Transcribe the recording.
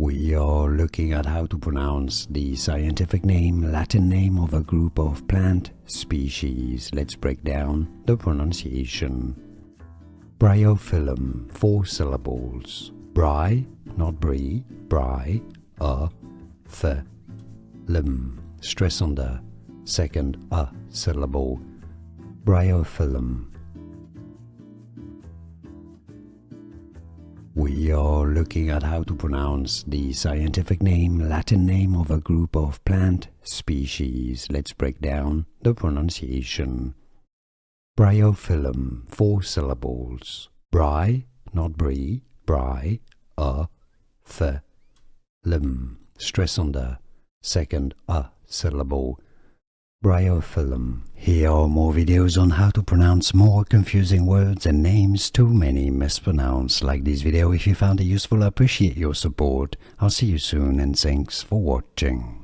We are looking at how to pronounce the scientific name, Latin name of a group of plant species. Let's break down the pronunciation. Bryophyllum, 4 syllables. Bry, not brie, bry, th, lim. Stress on the second syllable. Bryophyllum. We are looking at how to pronounce the scientific name, Latin name of a group of plant species. Let's break down the pronunciation. Bryophyllum, 4 syllables. Bry, not brie, bry, th, lim. Stress on the second syllable. Bryophyllum. Here are more videos on how to pronounce more confusing words and names too many mispronounced. Like this video if you found it useful. I appreciate your support. I'll see you soon and thanks for watching.